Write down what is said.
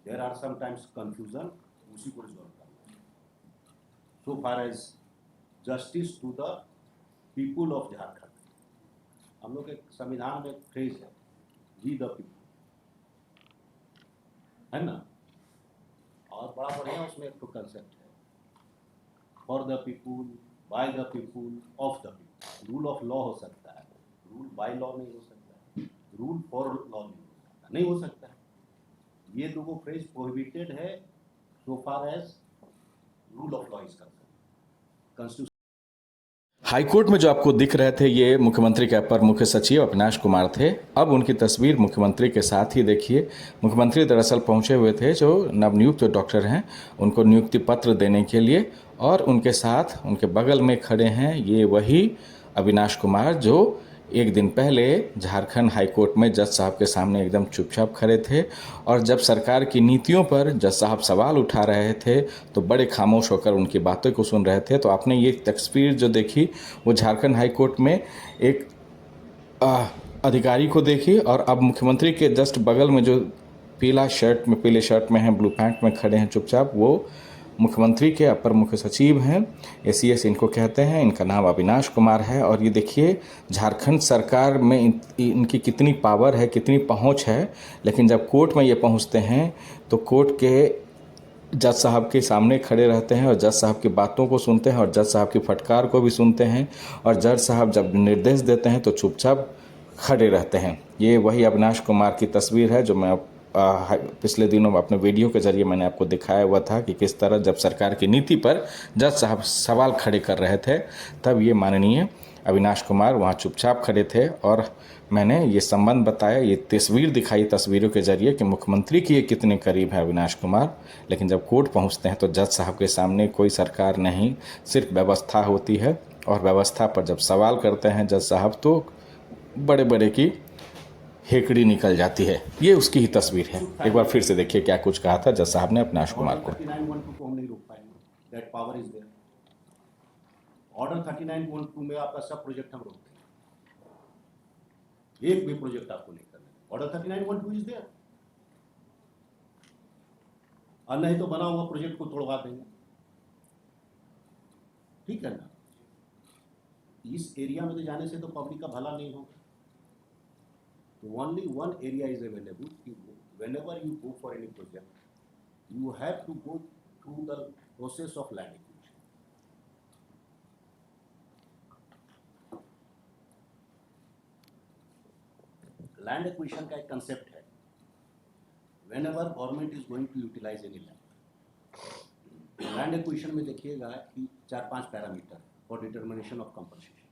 There are sometimes confusion, उसी को resolve करना। So far as justice to the people of Jharkhand, हम लोग के संविधान में फ्रेज है वी द पीपुल, है ना, और बड़ा बढ़िया उसमें एक तो कंसेप्ट है for the people, by the people, of the people. Rule of law हो सकता है, रूल बाय लॉ नहीं हो सकता है, रूल फॉर लॉ नहीं हो सकता है। ये दो फ्रेज प्रोहिबिटेड है so far as rule of law is constitution. High court में जो आपको दिख रहे थे ये मुख्यमंत्री के अपर मुख्य सचिव अविनाश कुमार थे। अब उनकी तस्वीर मुख्यमंत्री के साथ ही देखिए। मुख्यमंत्री दरअसल पहुंचे हुए थे जो नवनियुक्त डॉक्टर हैं उनको नियुक्ति पत्र देने के लिए, और उनके साथ उनके बगल में खड़े हैं ये वही अविनाश कुमार जो एक दिन पहले झारखंड हाईकोर्ट में जज साहब के सामने एकदम चुपचाप खड़े थे, और जब सरकार की नीतियों पर जज साहब सवाल उठा रहे थे तो बड़े खामोश होकर उनकी बातों को सुन रहे थे। तो आपने ये तस्वीर जो देखी वो झारखंड हाईकोर्ट में एक अधिकारी को देखी, और अब मुख्यमंत्री के जस्ट बगल में जो पीले शर्ट में हैं, ब्लू पैंट में खड़े हैं चुपचाप, वो मुख्यमंत्री के अपर मुख्य सचिव हैं, एसीएस इनको कहते हैं। इनका नाम अविनाश कुमार है। और ये देखिए झारखंड सरकार में इनकी कितनी पावर है, कितनी पहुंच है, लेकिन जब कोर्ट में ये पहुंचते हैं तो कोर्ट के जज साहब के सामने खड़े रहते हैं और जज साहब की बातों को सुनते हैं और जज साहब की फटकार को भी सुनते हैं, और जज साहब जब निर्देश देते हैं तो चुपचाप खड़े रहते हैं। ये वही अविनाश कुमार की तस्वीर है जो मैं पिछले दिनों अपने वीडियो के जरिए मैंने आपको दिखाया हुआ था कि किस तरह जब सरकार की नीति पर जज साहब सवाल खड़े कर रहे थे तब ये माननीय अविनाश कुमार वहाँ चुपचाप खड़े थे। और मैंने ये संबंध बताया, ये तस्वीर दिखाई तस्वीरों के जरिए कि मुख्यमंत्री की ये कितने करीब है अविनाश कुमार, लेकिन जब कोर्ट पहुँचते हैं तो जज साहब के सामने कोई सरकार नहीं, सिर्फ व्यवस्था होती है, और व्यवस्था पर जब सवाल करते हैं जज साहब तो बड़े बड़े की हेकड़ी निकल जाती है। ये उसकी ही तस्वीर है। एक बार फिर से देखिए क्या कुछ कहा था जज साहब ने अविनाश कुमार को। ऑर्डर 3912 को हम नहीं रोक पाएंगे, that power is there. Order 3912 में आपका सब प्रोजेक्ट हम रोकते हैं, एक भी प्रोजेक्ट आपको नहीं करना। ऑर्डर 3912 इज देयर, और नहीं तो बना हुआ प्रोजेक्ट को तोड़वा देंगे, ठीक है ना। इस एरिया में तो जाने से तो पब्लिक का भला नहीं होगा। Only one area is available. Whenever you go for any project, you have to go through the process of land acquisition. Land acquisition का एक concept है. Whenever government is going to utilize any land acquisition में देखिएगा कि 4-5 parameter for determination of compensation.